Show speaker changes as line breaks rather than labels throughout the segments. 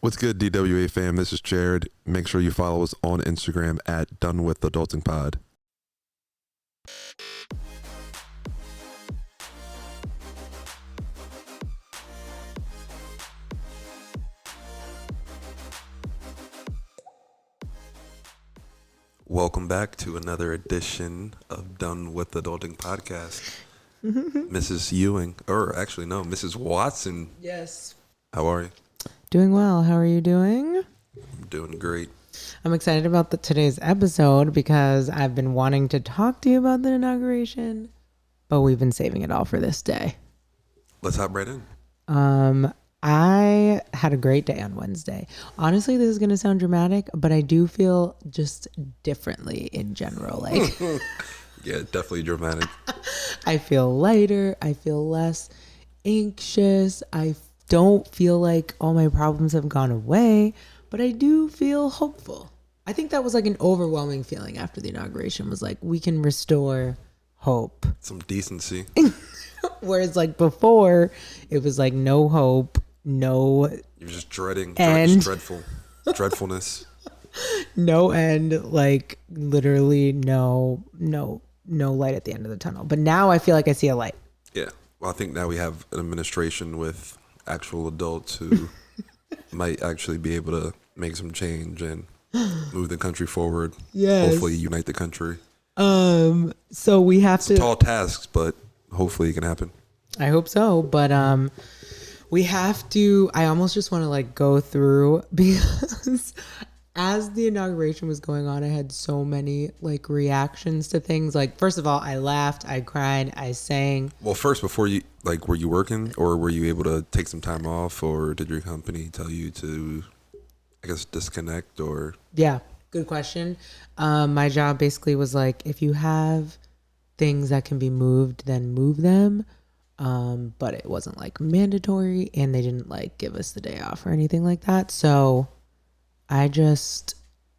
What's good, DWA fam? This is Jared. Make sure you follow us on Instagram at donewithadultingpod. Welcome back to another edition of Done with Adulting Podcast. Mrs. Ewing, or actually no, Mrs. Watson.
Yes.
How are you?
Doing well. How are you doing?
I'm doing great.
I'm excited about today's episode because I've been wanting to talk to you about the inauguration, but we've been saving it all for this day.
Let's hop right in.
I had a great day on Wednesday. Honestly, this is going to sound dramatic, but I do feel just differently in general. Like,
Yeah, definitely dramatic.
I feel lighter. I feel less anxious. I don't feel like all my problems have gone away, but I do feel hopeful. I think that was like an overwhelming feeling after the inauguration, was like, we can restore hope.
Some decency.
Whereas like before, it was like no hope, no
You're just dreading.
And-
Dreadfulness.
no end, like literally no light at the end of the tunnel. But now I feel like I see a light.
Yeah. Well, I think now we have an administration with actual adults who might actually be able to make some change and move the country forward.
Yes.
Hopefully unite the country.
So we have
It's
to.
tall tasks, but hopefully it can happen.
I hope so, but we have to. I almost just want to like go through because as the inauguration was going on, I had so many like reactions to things. Like, first of all, I laughed, I cried, I sang.
Well, first, before you, like, were you working or were you able to take some time off, or did your company tell you to, I guess, disconnect or?
Yeah, good question. My job basically was like, if you have things that can be moved, then move them. But it wasn't like mandatory, and they didn't like give us the day off or anything like that. So I just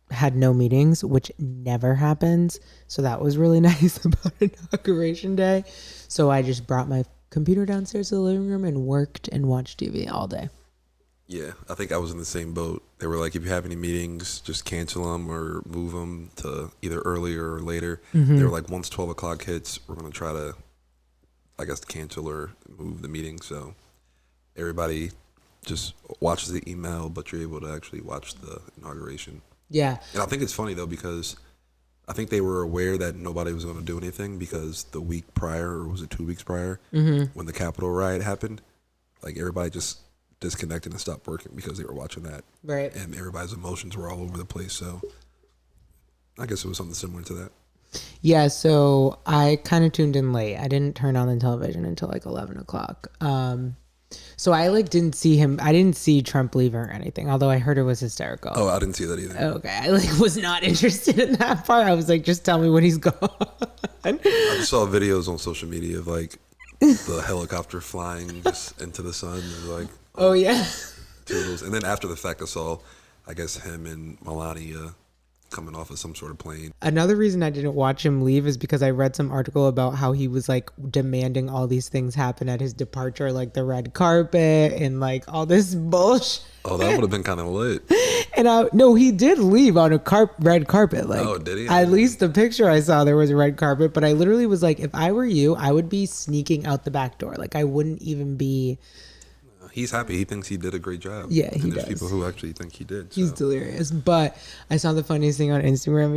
had no meetings, which never happens. So that was really nice about inauguration day. So I just brought my computer downstairs to the living room and worked and watched TV all day.
Yeah, I think I was in the same boat. They were like, if you have any meetings, just cancel them or move them to either earlier or later. They were like, once 12 o'clock hits, we're going to try to, I guess, cancel or move the meeting. So everybody just watches the email, but you're able to actually watch the inauguration.
Yeah.
And I think it's funny, though, because I think they were aware that nobody was going to do anything because the week prior, or was it 2 weeks prior, when the Capitol riot happened, like everybody just disconnected and stopped working because they were watching that.
Right.
And everybody's emotions were all over the place. So I guess it was something similar to that.
Yeah, so I kind of tuned in late. I didn't turn on the television until like 11 o'clock. So I like didn't see him. I didn't see Trump leave or anything, although I heard it was hysterical.
Oh, I didn't see that either.
Okay, I like was not interested in that part. I was like, just tell me when he's gone.
I just saw videos on social media of like the helicopter flying just into the sun. And like,
Oh yeah.
toodles. And then after the fact, I saw, I guess, him and Melania coming off of some sort of plane.
Another reason I didn't watch him leave is because I read some article about how he was like demanding all these things happen at his departure, like the red carpet and like all this bullshit.
Oh, that would have been kind of lit.
And no, he did leave on a red carpet. Like,
Oh, did he?
At least the picture I saw, there was a red carpet. But I literally was like, if I were you, I would be sneaking out the back door. Like, I wouldn't even be.
He's happy. He thinks he did a great job.
Yeah, he
and there's
does.
people who actually think he did.
He's
so.
delirious. But I saw the funniest thing on Instagram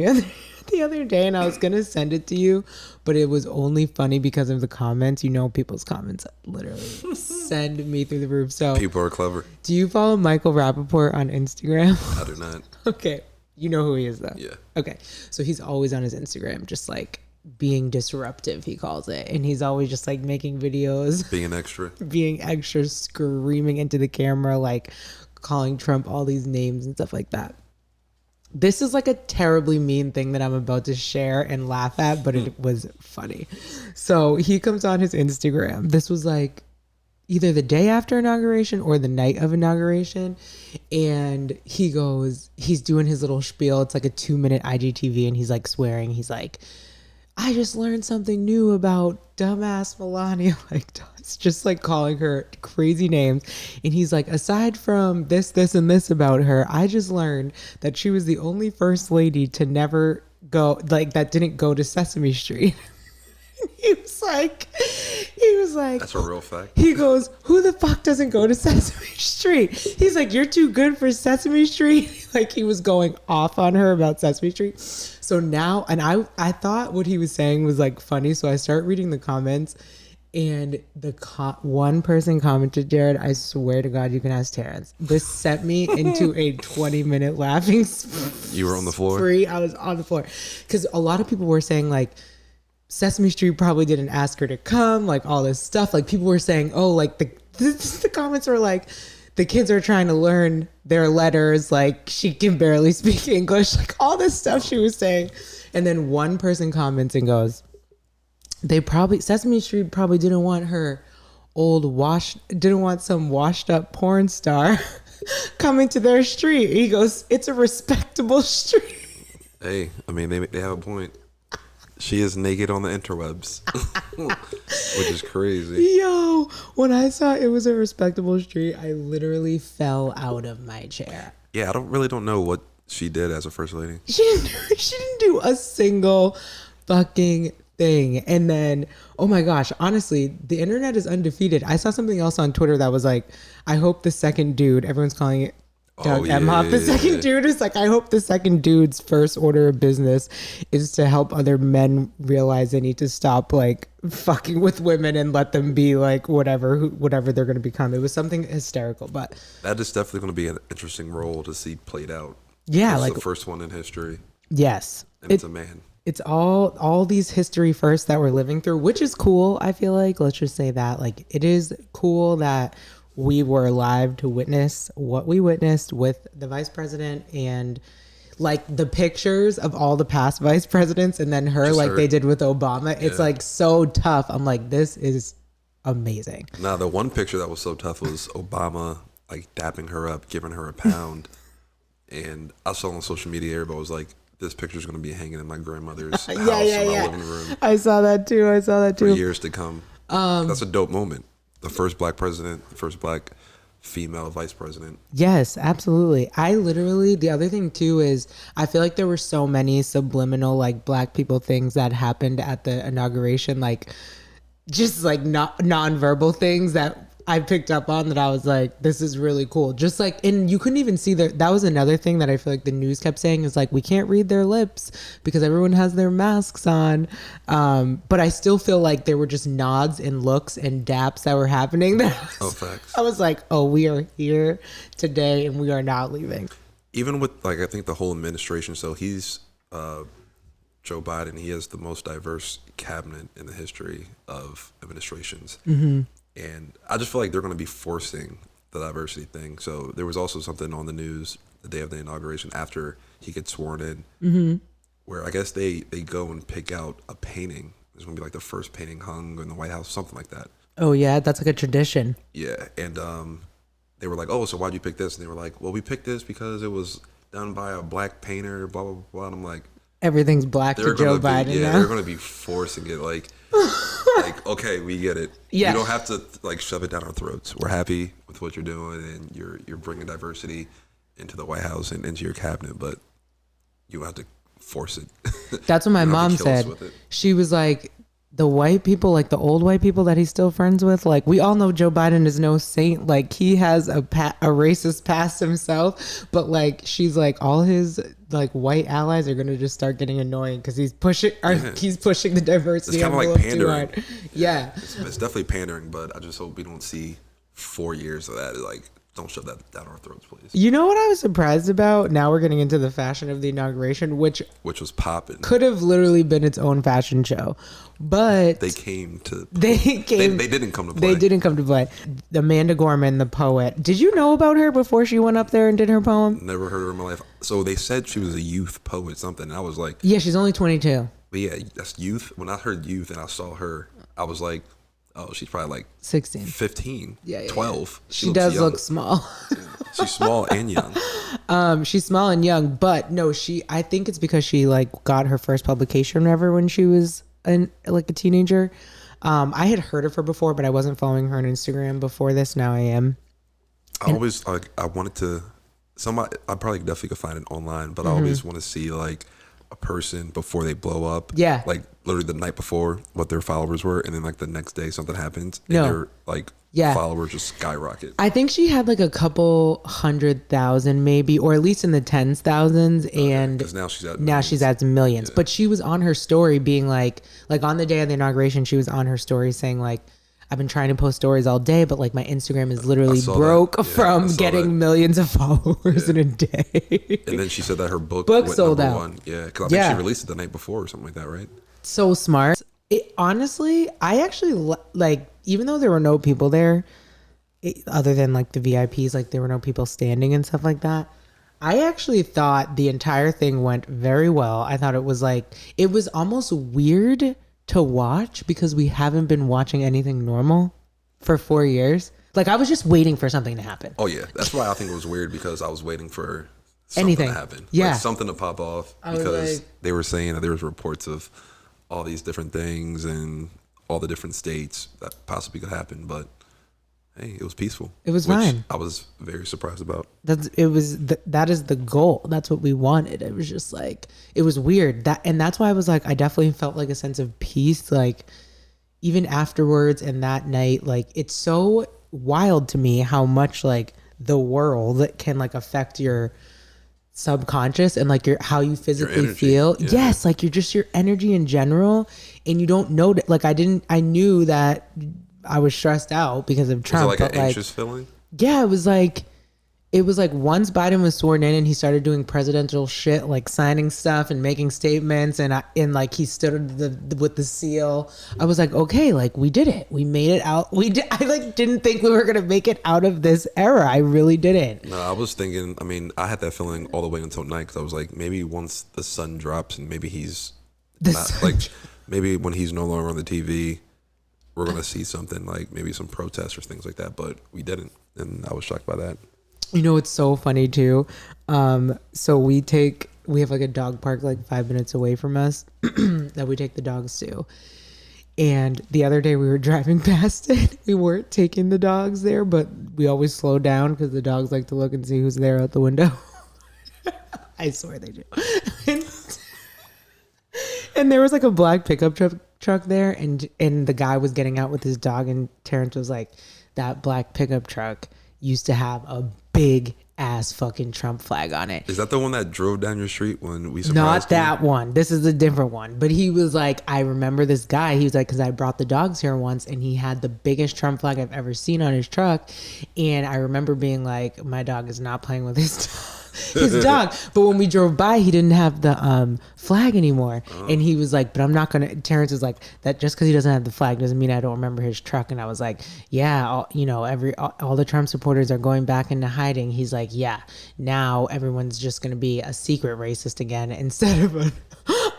the other day, and I was going to send it to you, but it was only funny because of the comments. You know, people's comments literally send me through the roof. So
People are clever.
do you follow Michael Rappaport on Instagram?
I do not.
Okay. You know who he is, though.
Yeah.
Okay. So he's always on his Instagram, just like being disruptive, he calls it. And he's always just like making videos,
Being an extra.
screaming into the camera, like calling Trump all these names and stuff like that. This is like a terribly mean thing that I'm about to share and laugh at, but it was funny. So he comes on his Instagram. This was like either the day after inauguration or the night of inauguration. And he goes, he's doing his little spiel. It's like a 2-minute IGTV, and he's like swearing. He's like, I just learned something new about dumbass Melania. Like, it's just like calling her crazy names. And he's like, aside from this, this, and this about her, I just learned that she was the only first lady to never go, like, that didn't go to Sesame Street. He was like,
That's a real fact.
He goes, who the fuck doesn't go to Sesame Street? He's like, you're too good for Sesame Street. Like, he was going off on her about Sesame Street. So now, and I thought what he was saying was like funny. So I start reading the comments, and one person commented, Jared, I swear to God, you can ask Terrence. This sent me into a 20-minute laughing
You were on the floor?
spree. I was on the floor. Because a lot of people were saying like, Sesame Street probably didn't ask her to come, like all this stuff. Like people were saying, oh, like the comments were like, the kids are trying to learn their letters. Like she can barely speak English, like all this stuff she was saying. And then one person comments and goes, Sesame Street probably didn't want her didn't want some washed up porn star coming to their street. He goes, it's a respectable street.
Hey, I mean, they have a point. She is naked on the interwebs, which is crazy.
Yo, when I saw it was a respectable street, I literally fell out of my chair.
Yeah, I don't know what she did as a first lady.
She didn't do a single fucking thing. And then, oh my gosh, honestly, the internet is undefeated. I saw something else on Twitter that was like, I hope the second dude, everyone's calling it Doug Emhoff, the second dude is like, I hope the second dude's first order of business is to help other men realize they need to stop like fucking with women and let them be like whatever they're going to become. It was something hysterical, but
that is definitely going to be an interesting role to see played out.
Yeah,
it's
like
the first one in history.
Yes,
and it's a man.
It's all these history firsts that we're living through, which is cool. I feel like, let's just say that, like, it is cool that we were alive to witness what we witnessed with the vice president and like the pictures of all the past vice presidents and then they did with Obama. Yeah. It's like so tough. I'm like, this is amazing.
Now, the one picture that was so tough was Obama like dapping her up, giving her a pound. And I saw on social media, everybody was like, this picture is going to be hanging in my grandmother's house in my living room.
I saw that too.
For years to come. That's a dope moment. The first black president, the first black female vice president.
Yes, absolutely. The other thing too is I feel like there were so many subliminal like black people things that happened at the inauguration, like just like non-verbal things that I picked up on that I was like, this is really cool. Just like, and you couldn't even see that was another thing that I feel like the news kept saying is like, we can't read their lips because everyone has their masks on. But I still feel like there were just nods and looks and daps that were happening.
Facts.
I was like, oh, we are here today and we are not leaving.
Even with like, I think the whole administration. So he's Joe Biden. He has the most diverse cabinet in the history of administrations. Mm-hmm. And I just feel like they're going to be forcing the diversity thing. So there was also something on the news the day of the inauguration after he gets sworn in, mm-hmm. where I guess they go and pick out a painting. It's going to be like the first painting hung in the White House, something like that. Oh, yeah. That's like a tradition. Yeah. And they were like, oh, so why'd you pick this? And they were like, well, we picked this because it was done by a black painter, blah, blah, blah. And I'm like, everything's black to Joe Biden. Yeah, they're going to be forcing it like, okay, we get it. Yeah. You don't have to like shove it down our throats. We're happy with what you're doing, and you're bringing diversity into the White House and into your cabinet, but you have to force it. That's what my mom said. She was like, the white people, like the old white people that he's still friends with, like we all know Joe Biden is no saint. Like he has a racist past himself, but like she's like all his like white allies are gonna just start getting annoying because he's pushing the diversity. It's kind of like pandering. Yeah, it's definitely pandering, but I just hope we don't see 4 years of that. Like, don't shove that down our throats, please. You know what I was surprised about? Now we're getting into the fashion of the inauguration, which was popping. Could have literally been its own fashion show, but they didn't come to play. They didn't come to play. Amanda Gorman, the poet. Did you know about her before she went up there and did her poem? Never heard of her in my life. So they said she was a youth poet, something. And I was like, yeah, she's only 22. But yeah, that's youth. When I heard youth and I saw her, I was like, oh, she's probably like 16, 15, 12. Yeah. She does look small. She's small and young. She's small and young, but no, I think it's because she like got her first publication ever when she was
like a teenager. I had heard of her before, but I wasn't following her on Instagram before this. Now I am.
I always like. I wanted to. Somebody. I probably definitely could find it online, but I always want to see like a person before they blow up.
Yeah.
Like literally the night before, what their followers were, and then like the next day something happens, and
No.
their like
Yeah.
followers just skyrocket.
I think she had like a couple 100,000 maybe, or at least in the tens thousands. And
Because now she's at
now she's at millions.
Yeah.
But she was on her story being like on the day of the inauguration, she was on her story saying like, I've been trying to post stories all day, but like my Instagram is literally broke from getting millions of followers in a day.
And then she said that her book
Book
went
sold
number
out.
one. Yeah, because I think she released it the night before or something like that, right?
So smart. Honestly, I actually like, even though there were no people there, other than like the VIPs, like there were no people standing and stuff like that. I actually thought the entire thing went very well. I thought it was almost weird to watch because we haven't been watching anything normal for 4 years. Like I was just waiting for something to happen.
Oh yeah, that's why I think it was weird because I was waiting for something
Anything
to happen.
Yeah.
Like something to pop off because they were saying that there was reports of all these different things and all the different states that possibly could happen, but hey, it was peaceful.
It was fine.
I was very surprised about.
That is the goal. That's what we wanted. It was just like, it was weird. That's why I was like, I definitely felt like a sense of peace, like even afterwards and that night. Like it's so wild to me how much like the world can like affect your subconscious and like how you physically feel. Yeah. Yes, like your energy in general, and you don't know that. Like I knew that I was stressed out because of Trump.
Was it like an anxious feeling?
Yeah, it was like once Biden was sworn in and he started doing presidential shit, like signing stuff and making statements, and like he stood with the seal. I was like, okay, like we did it. We made it out. I like didn't think we were gonna make it out of this era. I really didn't.
No, I was thinking. I mean, I had that feeling all the way until night because I was like, maybe once the sun drops and maybe he's maybe when he's no longer on the TV, we're gonna see something like maybe some protests or things like that. But we didn't, and I was shocked by that.
You know, it's so funny too. So we have like a dog park like 5 minutes away from us that we take the dogs to. And the other day we were driving past it. We weren't taking the dogs there, but we always slow down because the dogs like to look and see who's there out the window. I swear they do. And there was like a black pickup truck there, and the guy was getting out with his dog, and Terrence was like, that black pickup truck used to have a big ass fucking Trump flag on it.
Is that the one that drove down your street when we surprised
Not that one. This is a different one. But he was like, I remember this guy. He was like, because I brought the dogs here once, and he had the biggest Trump flag I've ever seen on his truck. And I remember being like, my dog is not playing with his dog. But when we drove by, he didn't have the flag anymore. And he was like, but I'm not gonna. Terrence was like, that just because he doesn't have the flag doesn't mean I don't remember his truck. And I was like, yeah, all the Trump supporters are going back into hiding. He's like, yeah, now everyone's just gonna be a secret racist again instead of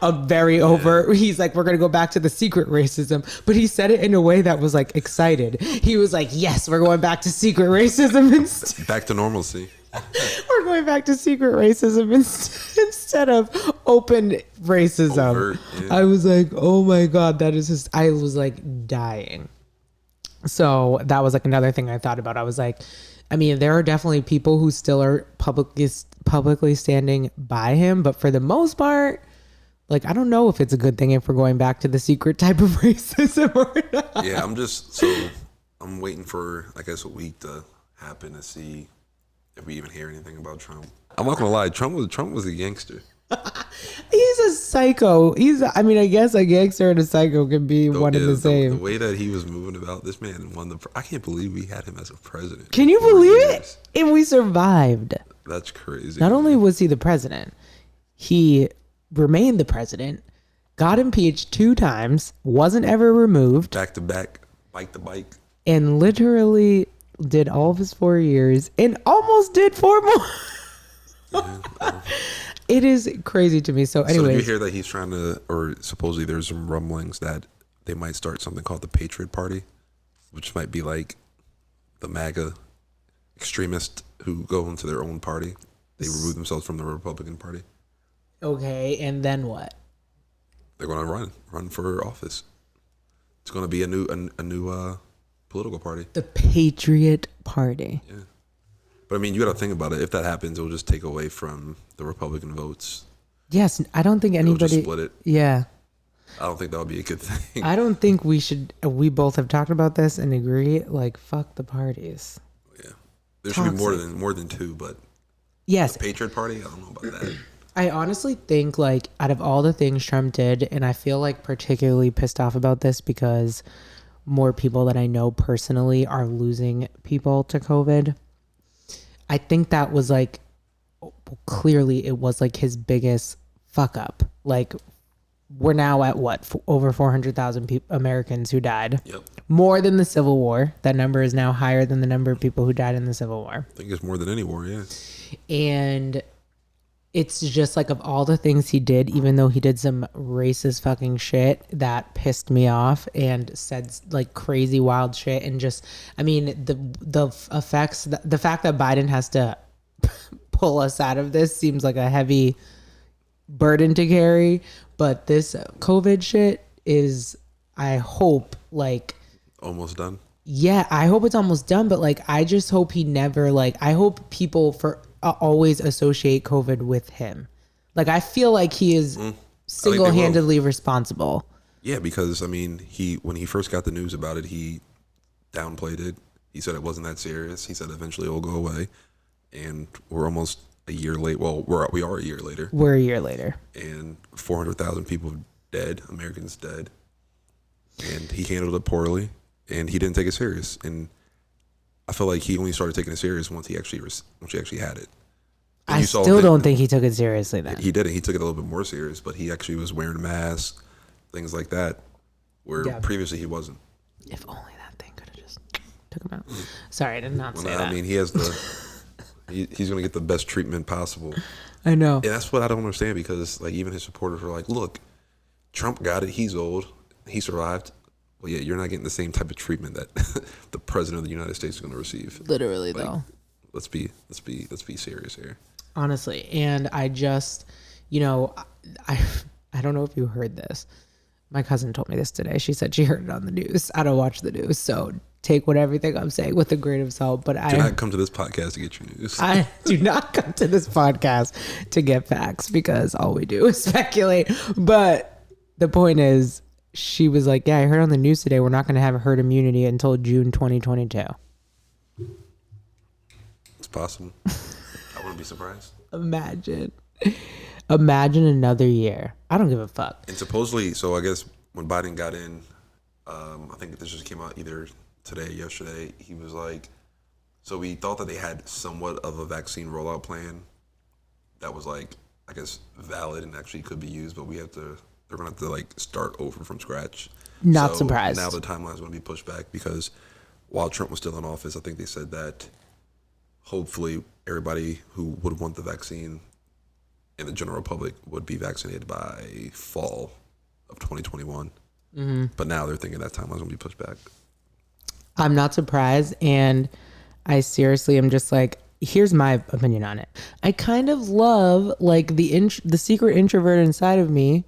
a very overt. He's like, we're gonna go back to the secret racism. But he said it in a way that was like excited. He was like, yes, we're going back to secret racism instead.
Back to normalcy.
We're going back to secret racism instead of open racism.
Overt, yeah.
I was like, oh my God, that is just, I was like dying. So that was like another thing I thought about. I was like, I mean, there are definitely people who still are publicly standing by him, but for the most part, like, I don't know if it's a good thing if we're going back to the secret type of racism or not.
Yeah, I'm waiting for, I guess, a week to happen to see if we even hear anything about Trump. I'm not gonna lie, Trump was a gangster.
He's a psycho. I guess a gangster and a psycho can be one and the same.
The way that he was moving about, this man won I can't believe we had him as a president.
Can you believe it? And we survived.
That's crazy.
Not only was he the president, he remained the president, got impeached 2 times, wasn't ever removed.
Back to back, bike to bike.
And literally did all of his 4 years and almost did 4 more.
Yeah,
it is crazy to me. So anyways.
So did you hear that he's trying to, or supposedly there's some rumblings that they might start something called the Patriot Party, which might be like the MAGA extremists who go into their own party. They remove themselves from the Republican Party.
Okay, and then what?
they're going to run for office. It's going to be a new political party.
The Patriot Party.
Yeah. But I mean, you got to think about it. If that happens, it'll just take away from the Republican votes.
Yes, I don't think anybody.
It'll just split it.
Yeah.
I don't think that would be a good thing.
I don't think we should. We both have talked about this and agree. Like, fuck the parties.
Yeah, there should be more than two. But
yes,
the Patriot Party. I don't know about that.
I honestly think, like, out of all the things Trump did, and I feel like particularly pissed off about this because more people that I know personally are losing people to COVID. I think that was like, clearly it was like his biggest fuck up. Like, we're now at what? Over 400,000 Americans who died.
Yep.
More than the Civil War. That number is now higher than the number of people who died in the Civil War.
I think it's more than any war, yeah.
And it's just like, of all the things he did, even though he did some racist fucking shit that pissed me off and said like crazy wild shit, and just, I mean, the effects, the fact that Biden has to pull us out of this seems like a heavy burden to carry. But this COVID shit is, I hope, like,
almost done.
Yeah, I hope it's almost done. But like, I just hope he never, like, I hope people always associate COVID with him. Like, I feel like he is single-handedly responsible.
Yeah, because I mean, when he first got the news about it, he downplayed it. He said it wasn't that serious. He said eventually it'll go away, and we're almost a year late. Well, we are a year later.
We're a year later,
and 400,000 people dead, Americans dead, and he handled it poorly, and he didn't take it serious. And I feel like he only started taking it serious once he actually had it. And
I still don't think he took it seriously then.
He didn't. He took it a little bit more serious, but he actually was wearing masks, things like that, where previously he wasn't.
If only that thing could have just took him out. Sorry, I did not say that.
I mean, he has he's going to get the best treatment possible.
I know.
And that's what I don't understand, because like even his supporters are like, look, Trump got it. He's old. He survived. Well, yeah, you're not getting the same type of treatment that the president of the United States is going to receive.
Literally,
like,
though.
Let's be serious here.
Honestly, and I just, I don't know if you heard this. My cousin told me this today. She said she heard it on the news. I don't watch the news, so take everything I'm saying with a grain of salt. But I do
not come to this podcast to get your news.
I do not come to this podcast to get facts, because all we do is speculate. But the point is, she was like, yeah, I heard on the news today we're not going to have herd immunity until June 2022.
It's possible. I wouldn't be surprised.
Imagine another year. I don't give a fuck.
And supposedly, so I guess when Biden got in, I think this just came out either today or yesterday, he was like, so we thought that they had somewhat of a vaccine rollout plan that was like, I guess, valid and actually could be used, but they're going to have to like start over from scratch.
Not surprised.
Now the timeline is going to be pushed back, because while Trump was still in office, I think they said that hopefully everybody who would want the vaccine in the general public would be vaccinated by fall of 2021. Mm-hmm. But now they're thinking that timeline's going to be pushed back.
I'm not surprised, and I seriously am just like, here's my opinion on it. I kind of love, like, the secret introvert inside of me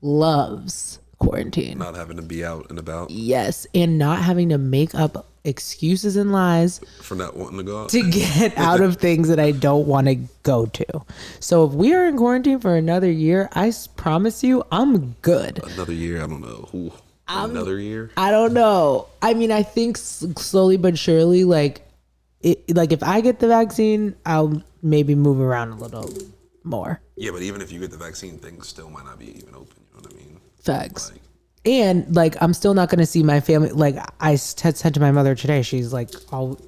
loves quarantine.
Not having to be out and about.
Yes, and not having to make up excuses and lies
for not wanting to go out
to get out of things that I don't want to go to. So if we are in quarantine for another year, I promise you I'm good.
Another year? I don't know. Ooh, another year?
I don't know. I mean, I think slowly but surely, like if I get the vaccine, I'll maybe move around a little more.
Yeah, but even if you get the vaccine, things still might not be even open. You know what I mean?
Facts. And like, I'm still not going to see my family. Like, I had said to my mother today, she's like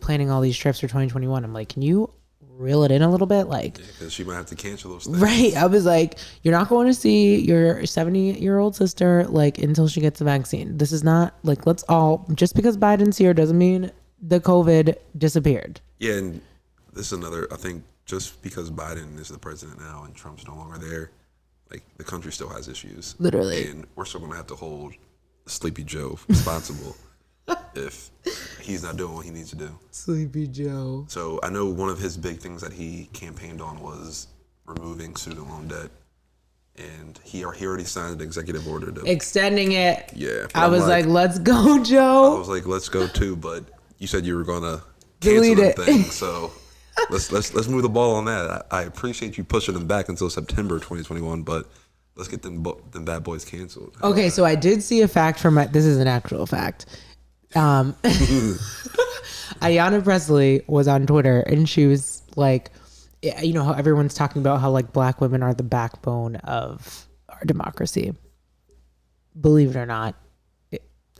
planning all these trips for 2021. I'm like, can you reel it in a little bit? Like,
because she might have to cancel those things.
Right. I was like, you're not going to see your 70-year-old sister like until she gets the vaccine. This is not like, let's all, just because Biden's here doesn't mean the COVID disappeared.
Yeah. And this is another, I think just because Biden is the president now and Trump's no longer there, like, the country still has issues.
Literally.
And we're still going to have to hold Sleepy Joe responsible if he's not doing what he needs to do.
Sleepy Joe.
So I know one of his big things that he campaigned on was removing student loan debt. and he already signed an executive order to
extending it.
Yeah,
I was like, let's go, Joe.
I was like, let's go too, but you said you were gonna
Delete
cancel
it.
the thing, so let's move the ball on that. I appreciate you pushing them back until September 2021, but let's get them bad boys canceled.
Okay, so I did see a fact from this is an actual fact. Ayanna Presley was on Twitter and she was like, you know how everyone's talking about how like black women are the backbone of our democracy. Believe it or not,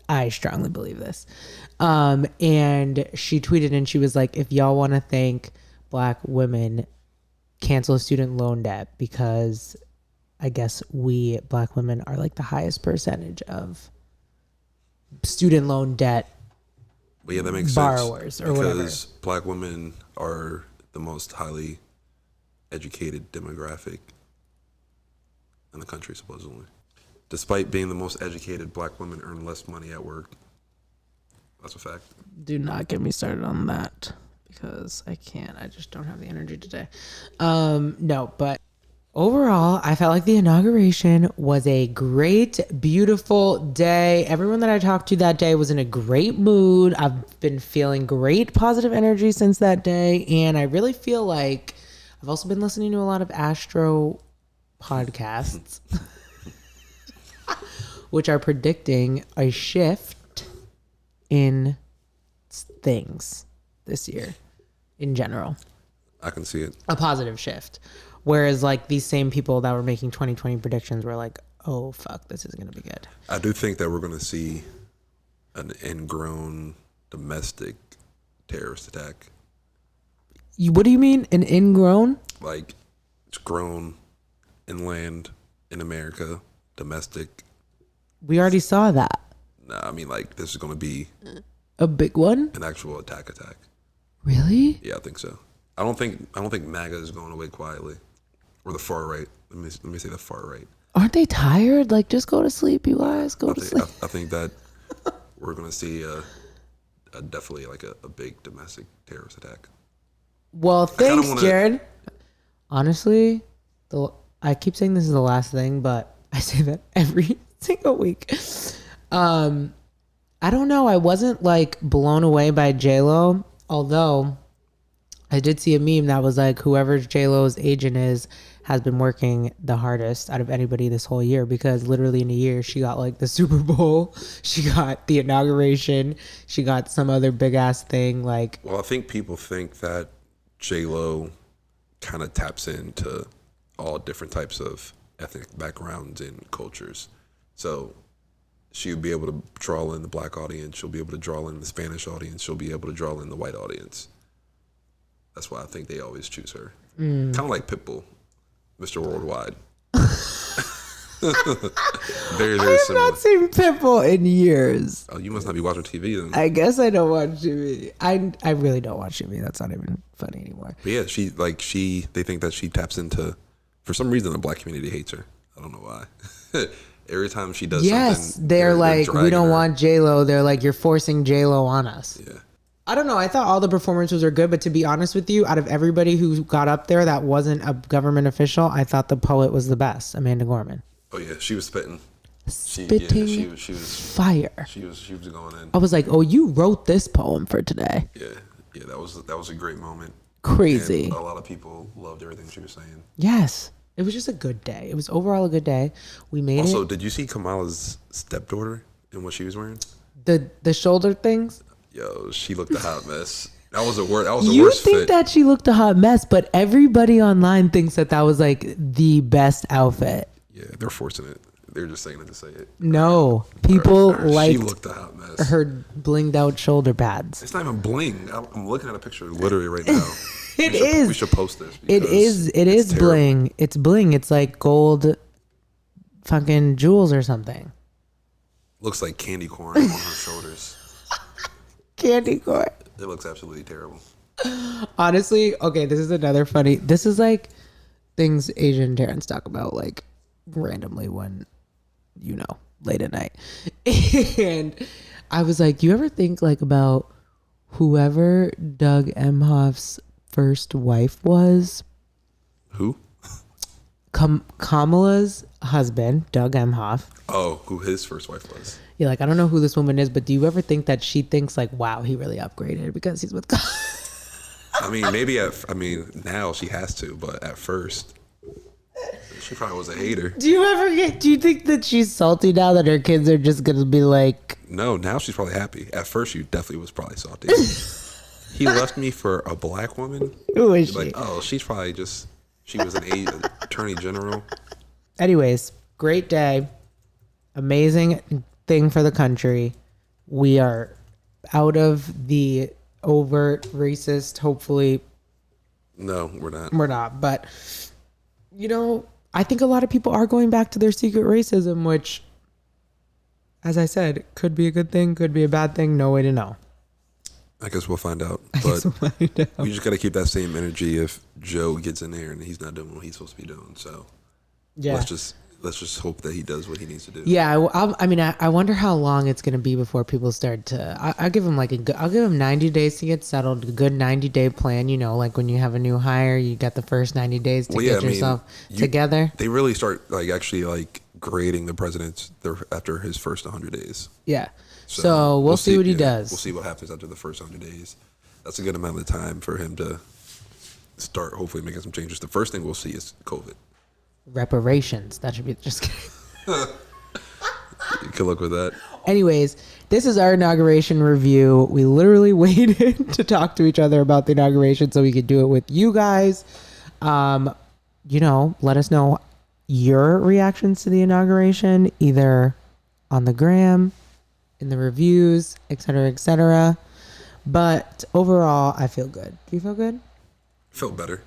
I strongly believe this. And she tweeted and she was like, if y'all want to thank black women, cancel student loan debt, because I guess we black women are like the highest percentage of student loan debt
but yeah, that makes
borrowers
sense
or whatever.
because black women are the most highly educated demographic in the country, supposedly. Despite being the most educated, black women earn less money at work. That's a fact.
Do not get me started on that because I can't. I just don't have the energy today. No, but overall, I felt like the inauguration was a great, beautiful day. Everyone that I talked to that day was in a great mood. I've been feeling great positive energy since that day. And I really feel like I've also been listening to a lot of astro podcasts, which are predicting a shift in things this year in general.
I can see it.
A positive shift. Whereas like these same people that were making 2020 predictions were like, oh, fuck, this is going to be good.
I do think that we're going to see an ingrown domestic terrorist attack.
What do you mean? An ingrown?
Like, it's grown inland in America, domestic.
We already saw that.
Nah, I mean, like, this is going to be
A big one?
an actual attack.
Really?
Yeah, I think so. I don't think MAGA is going away quietly, or the far right. Let me say the far right.
Aren't they tired? Like, just go to sleep, you guys. Go to sleep.
I think that we're going to see definitely like a big domestic terrorist attack.
Well, thanks, Jared. Honestly, I keep saying this is the last thing, but I say that every single week. I don't know. I wasn't like blown away by J-Lo, although I did see a meme that was like, whoever J-Lo's agent is has been working the hardest out of anybody this whole year, because literally in a year she got like the Super Bowl, she got the inauguration, she got some other big ass thing. Like,
well, I think people think that J-Lo kind of taps into all different types of ethnic backgrounds and cultures. So she'll be able to draw in the black audience, she'll be able to draw in the Spanish audience, she'll be able to draw in the white audience. That's why I think they always choose her. Kind of like Pitbull, Mr. Worldwide. Very, very
I have
similar.
not seen Pitbull in years.
Oh, you must not be watching TV then.
I guess I don't watch TV. I really don't watch TV. That's not even funny anymore.
But yeah, they think that she taps into, for some reason the black community hates her. I don't know why. Every time she does something,
they're like, we
dragging
don't
her.
want J-Lo. They're like, you're forcing J-Lo on us.
Yeah.
I don't know. I thought all the performances were good, but to be honest with you, out of everybody who got up there that wasn't a government official, I thought the poet was the best, Amanda Gorman.
Oh yeah, she was spitting.
Spitting
She was
fire.
She was going in.
I was like, oh, you wrote this poem for today.
Yeah, that was a great moment.
Crazy.
And a lot of people loved everything she was saying.
Yes. It was just a good day. It was overall a good day. We made
Also,
it.
did you see Kamala's stepdaughter and what she was wearing?
The shoulder things?
Yo, she looked a hot mess. That was a word. That was the
You
worst
think
fit.
that she looked a hot mess, but everybody online thinks that was like the best outfit.
Yeah, they're forcing it. They're just saying it to say it.
No, people
She
liked
looked a hot mess.
her blinged out shoulder pads.
It's not even bling. I'm looking at a picture literally right now. We should post this.
It is
terrible.
bling. It's bling. It's like gold fucking jewels or something.
Looks like candy corn on her shoulders.
Candy corn.
It looks absolutely terrible.
Honestly, okay, this is another funny. This is like things Asian parents talk about like randomly when, late at night. And I was like, you ever think like about whoever Doug Emhoff's first wife was?
Who?
Kamala's husband, Doug Emhoff.
Oh, who his first wife was.
You're like, I don't know who this woman is, but do you ever think that she thinks like, wow, he really upgraded because he's with God?
I mean, now she has to, but at first, she probably was a hater.
Do you think that she's salty now that her kids are just going to be like...
No, now she's probably happy. At first, she definitely was probably salty. He left me for a black woman.
Who is she?
Like, oh, she's probably just, she was an attorney general.
Anyways, great day. Amazing thing for the country. We are out of the overt racist, hopefully.
No, we're not.
We're not. But, I think a lot of people are going back to their secret racism, which, as I said, could be a good thing, could be a bad thing. No way to know.
I guess we'll find out. But we just got to keep that same energy if Joe gets in there and he's not doing what he's supposed to be doing. So
yeah,
let's just hope that he does what he needs to do.
Yeah, I wonder how long it's going to be before people start to. I'll give him I'll give him 90 days to get settled. A good 90-day plan. Like when you have a new hire, you got the first 90 days to get yourself together.
They really start grading the presidents after his first 100 days.
Yeah. So we'll see what he does.
We'll see what happens after the first 100 days. That's a good amount of time for him to start hopefully making some changes. The first thing we'll see is COVID.
Reparations. That should be just kidding.
Good luck with that.
Anyways, this is our inauguration review. We literally waited to talk to each other about the inauguration so we could do it with you guys. Let us know your reactions to the inauguration, either on the gram, in the reviews, etc., etc. But overall, I feel good. Do you feel good?
Felt better.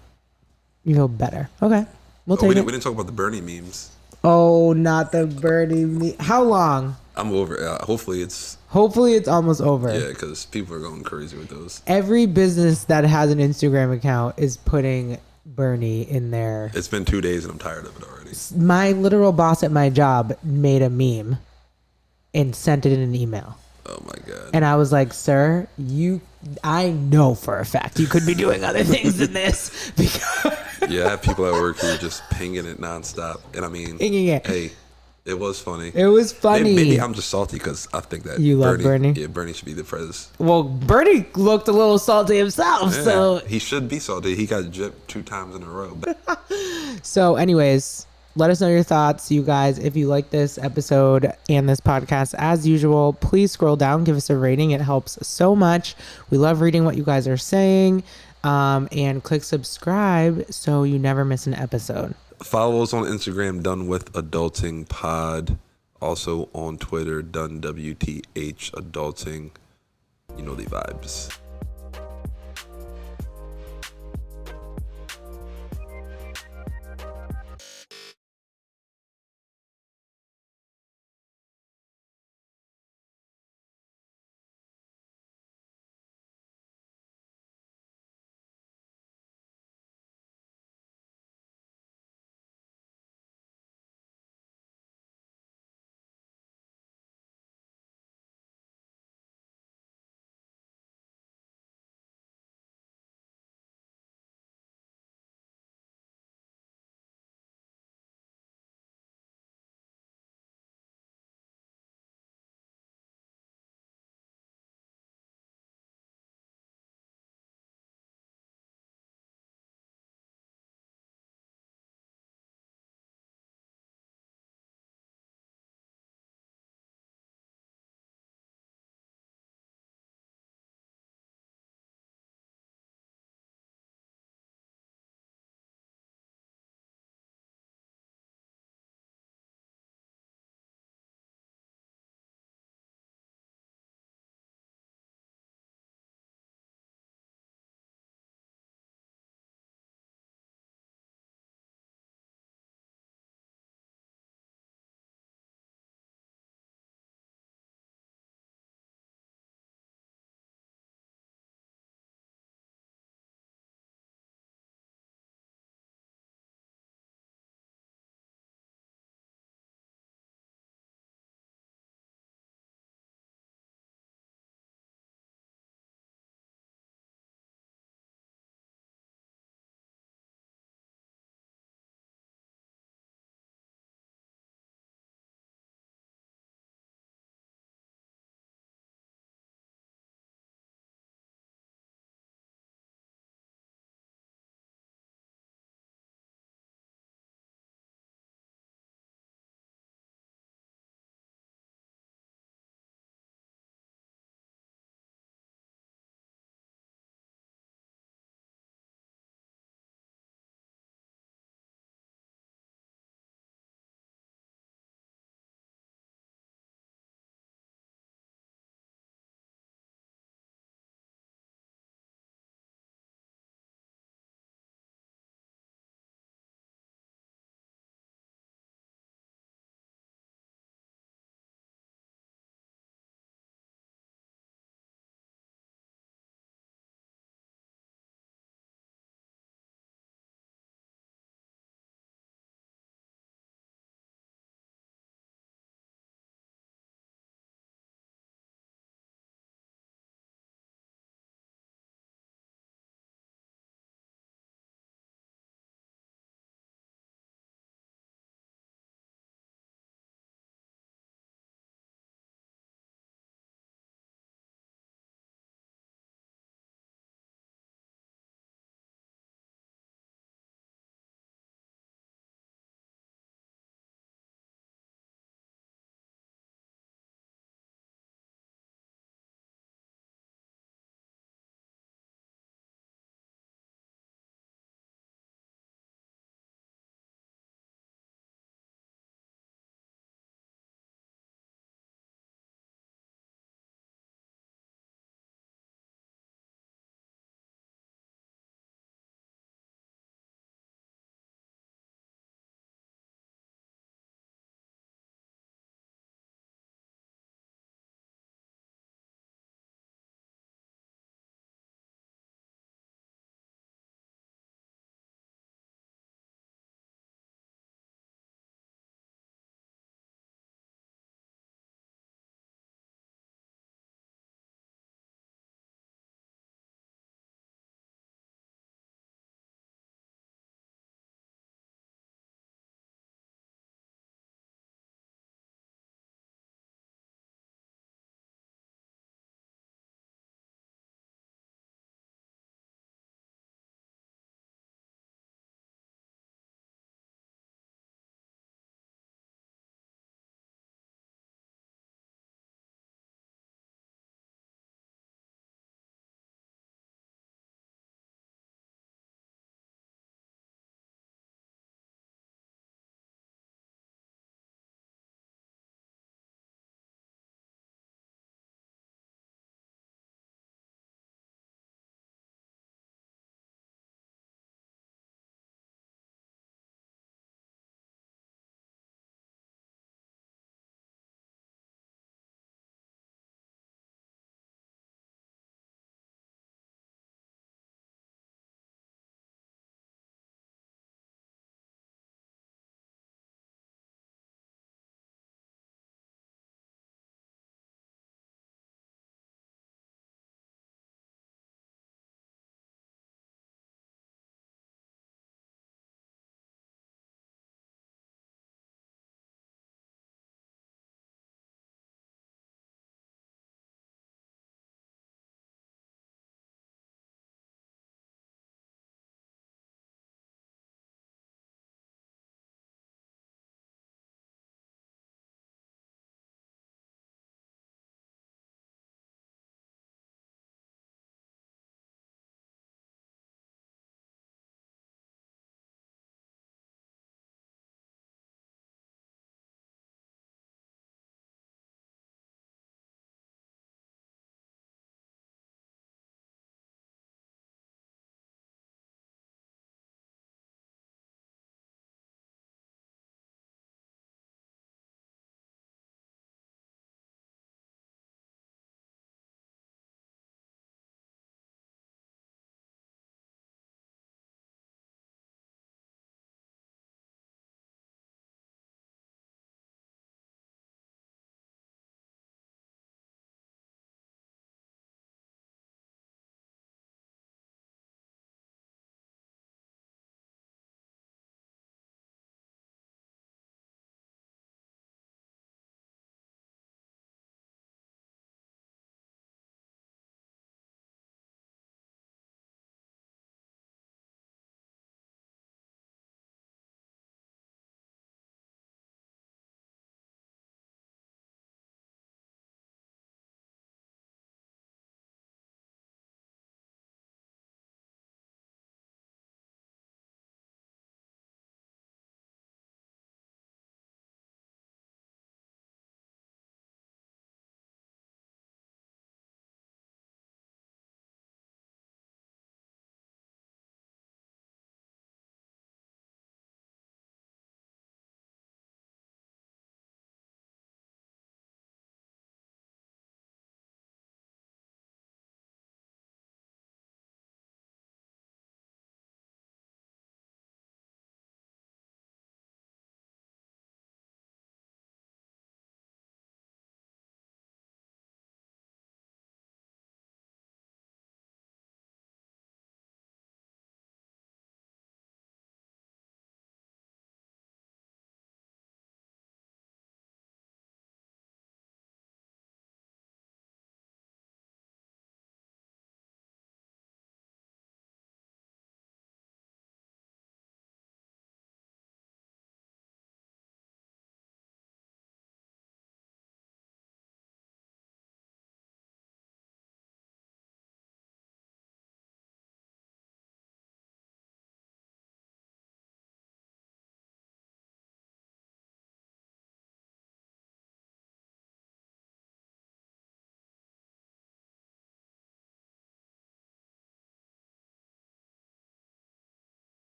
You feel better. Okay. We'll take it.
We didn't talk about the Bernie memes.
Oh, not the Bernie meme. How long?
I'm over it. Hopefully it's
almost over.
Yeah, because people are going crazy with those.
Every business that has an Instagram account is putting Bernie in there.
It's been 2 days and I'm tired of it already.
My literal boss at my job made a meme and sent it in an email.
Oh my God.
And I was like, sir, I know for a fact you could be doing other things than this. Because
yeah, I have people at work who are just pinging it nonstop. And I mean, hey, it was funny.
It was funny.
Maybe I'm just salty because I think that
you love Bernie.
Yeah, Bernie should be the president.
Well, Bernie looked a little salty himself.
Yeah,
so
he should be salty. He got gypped 2 times in a row.
So anyways, let us know your thoughts, you guys. If you like this episode and this podcast, as usual, please scroll down, give us a rating. It helps so much. We love reading what you guys are saying. And click subscribe so you never miss an episode.
Follow us on Instagram, Done With Adulting Pod. Also on Twitter, Done WTH Adulting. You know the vibes.